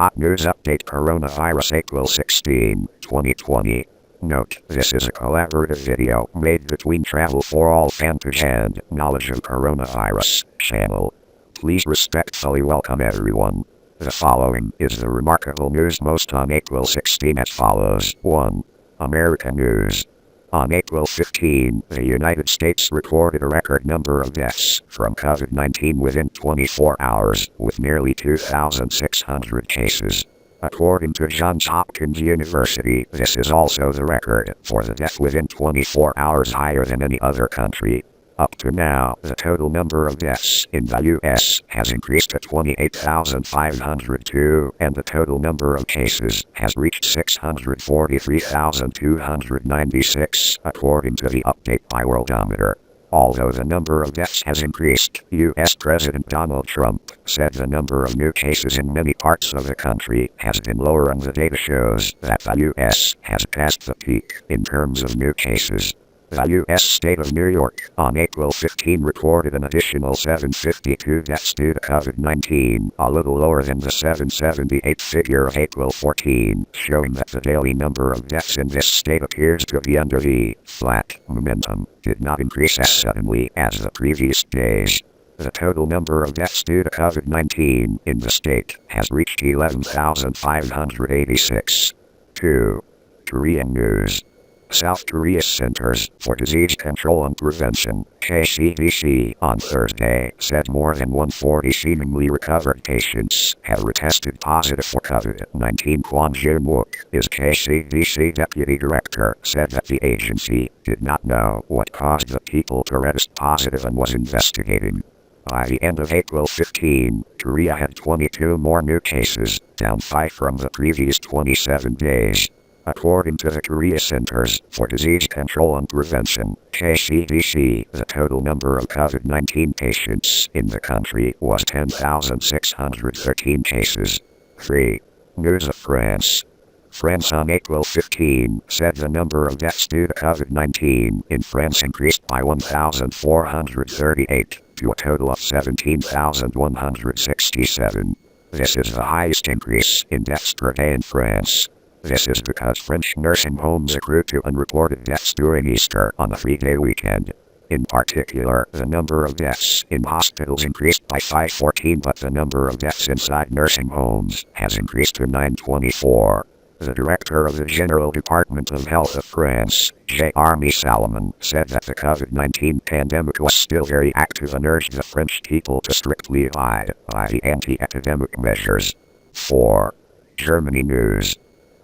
Hot News Update Coronavirus April 16, 2020. Note, this is a collaborative video made between Travel for All Fanpage and Knowledge of Coronavirus channel. Please respectfully welcome everyone. The following is the remarkable news most on April 16 as follows. 1. American news. On April 15, the United States recorded a record number of deaths from COVID-19 within 24 hours, with nearly 2,600 cases. According to Johns Hopkins University, this is also the record for the death within 24 hours, higher than any other country. Up to now, the total number of deaths in the U.S. has increased to 28,502, and the total number of cases has reached 643,296, according to the update by Worldometer. Although the number of deaths has increased, U.S. President Donald Trump said the number of new cases in many parts of the country has been lower, and the data shows that the U.S. has passed the peak in terms of new cases. The U.S. state of New York on April 15 recorded an additional 752 deaths due to COVID-19, a little lower than the 778 figure of April 14, showing that the daily number of deaths in this state appears to be under the flat momentum, did not increase as suddenly as the previous days. The total number of deaths due to COVID-19 in the state has reached 11,586. 2. Korean news. South Korea's Centers for Disease Control and Prevention, KCDC, on Thursday said more than 140 seemingly recovered patients have retested positive for COVID-19. Kwon Jin-wook, is KCDC deputy director, said that the agency did not know what caused the people to test positive and was investigating. By the end of April 15, Korea had 22 more new cases, down 5 from the previous 27 days. According to the Korea Centers for Disease Control and Prevention, KCDC, the total number of COVID-19 patients in the country was 10,613 cases. 3. News of France. France on April 15 said the number of deaths due to COVID-19 in France increased by 1,438 to a total of 17,167. This is the highest increase in deaths per day in France. This is because French nursing homes accrue to unreported deaths during Easter on a 3-day weekend. In particular, the number of deaths in hospitals increased by 514, but the number of deaths inside nursing homes has increased to 924. The director of the General Department of Health of France, Jeremy Salomon, said that the COVID-19 pandemic was still very active and urged the French people to strictly abide by the anti-epidemic measures. 4. Germany news.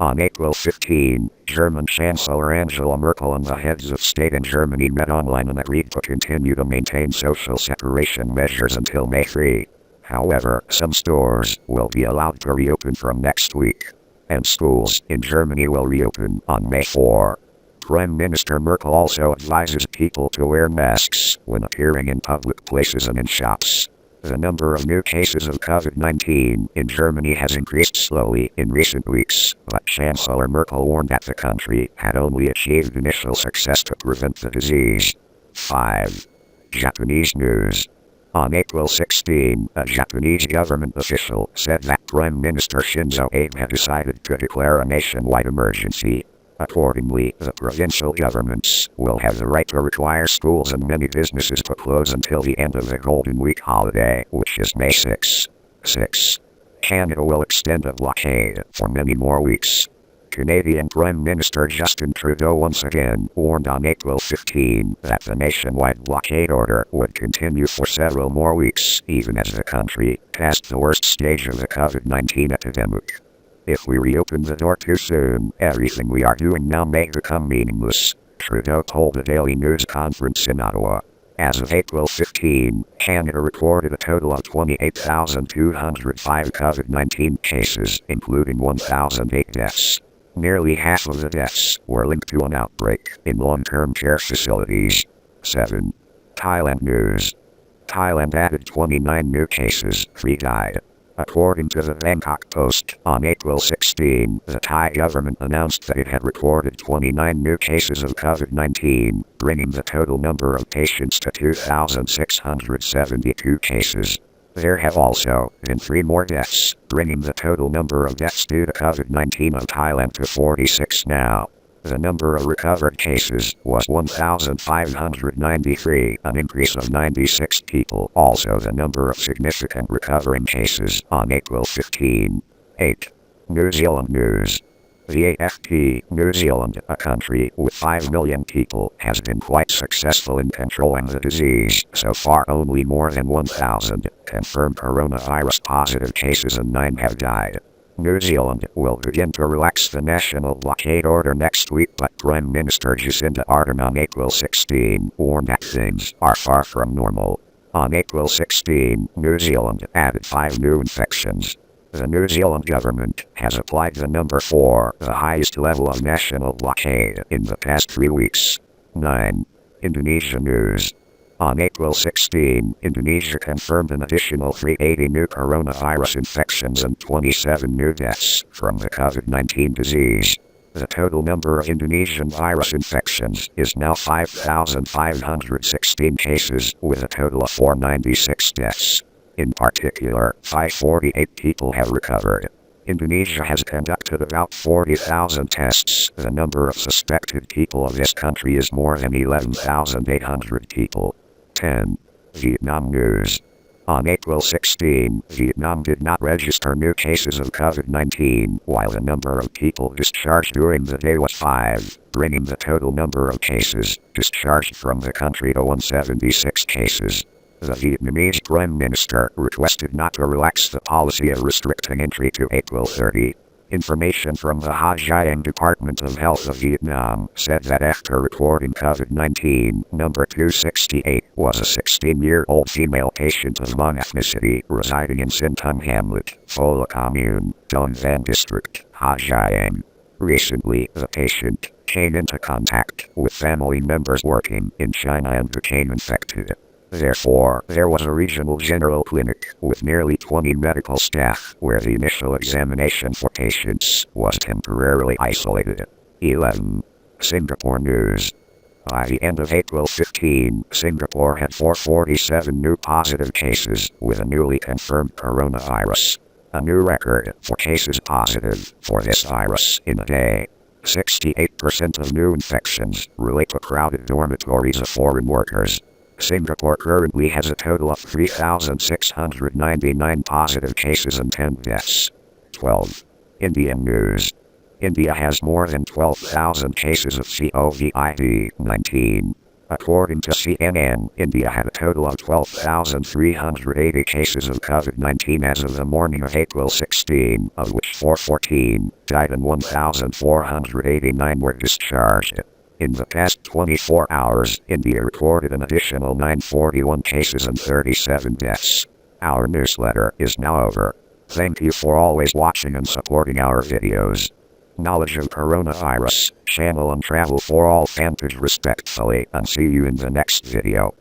On April 15, German Chancellor Angela Merkel and the heads of state in Germany met online and agreed to continue to maintain social separation measures until May 3. However, some stores will be allowed to reopen from next week, and schools in Germany will reopen on May 4. Prime Minister Merkel also advises people to wear masks when appearing in public places and in shops. The number of new cases of COVID-19 in Germany has increased slowly in recent weeks, but Chancellor Merkel warned that the country had only achieved initial success to prevent the disease. 5. Japanese news. On April 16, a Japanese government official said that Prime Minister Shinzo Abe had decided to declare a nationwide emergency. Accordingly, the provincial governments will have the right to require schools and many businesses to close until the end of the Golden Week holiday, which is May 6. 6. Canada will extend a blockade for many more weeks. Canadian Prime Minister Justin Trudeau once again warned on April 15 that the nationwide blockade order would continue for several more weeks, even as the country passed the worst stage of the COVID-19 epidemic. If we reopen the door too soon, everything we are doing now may become meaningless, Trudeau told a Daily News conference in Ottawa. As of April 15, Canada recorded a total of 28,205 COVID-19 cases, including 1,008 deaths. Nearly half of the deaths were linked to an outbreak in long-term care facilities. 7. Thailand news. Thailand added 29 new cases, 3 died. According to the Bangkok Post, on April 16, the Thai government announced that it had recorded 29 new cases of COVID-19, bringing the total number of patients to 2,672 cases. There have also been 3 more deaths, bringing the total number of deaths due to COVID-19 of Thailand to 46 now. The number of recovered cases was 1,593, an increase of 96 people. Also, the number of significant recovering cases on April 15. 8. New Zealand news. The AFP, New Zealand, a country with 5 million people, has been quite successful in controlling the disease. So far, only more than 1,000 confirmed coronavirus positive cases and 9 have died. New Zealand will begin to relax the national blockade order next week, but Prime Minister Jacinda Ardern on April 16 warned that things are far from normal. On April 16, New Zealand added 5 new infections. The New Zealand government has applied the number 4, the highest level of national blockade, in the past 3 weeks. 9. Indonesia news. On April 16, Indonesia confirmed an additional 380 new coronavirus infections and 27 new deaths from the COVID-19 disease. The total number of Indonesian virus infections is now 5,516 cases, with a total of 496 deaths. In particular, 548 people have recovered. Indonesia has conducted about 40,000 tests. The number of suspected people of this country is more than 11,800 people. 10. Vietnam news. On April 16, Vietnam did not register new cases of COVID-19, while the number of people discharged during the day was 5, bringing the total number of cases discharged from the country to 176 cases. The Vietnamese Prime Minister requested not to relax the policy of restricting entry to April 30. Information from the Ha Giang Department of Health of Vietnam said that after reporting COVID-19, number 268 was a 16-year-old female patient of Hmong ethnicity residing in Sin Tung Hamlet, Pho La Commune, Dong Van District, Ha Giang. Recently, the patient came into contact with family members working in China and became infected. Therefore, there was a regional general clinic with nearly 20 medical staff where the initial examination for patients was temporarily isolated. 11. Singapore news. By the end of April 15, Singapore had 447 new positive cases with a newly confirmed coronavirus. A new record for cases positive for this virus in a day. 68% of new infections relate to crowded dormitories of foreign workers. Singapore currently has a total of 3,699 positive cases and 10 deaths. 12. Indian news. India has more than 12,000 cases of COVID-19. According to CNN, India had a total of 12,380 cases of COVID-19 as of the morning of April 16, of which 414 died and 1,489 were discharged. In the past 24 hours, India recorded an additional 941 cases and 37 deaths. Our newsletter is now over. Thank you for always watching and supporting our videos. Knowledge of Coronavirus, channel and travel for all fanpage respectfully, and see you in the next video.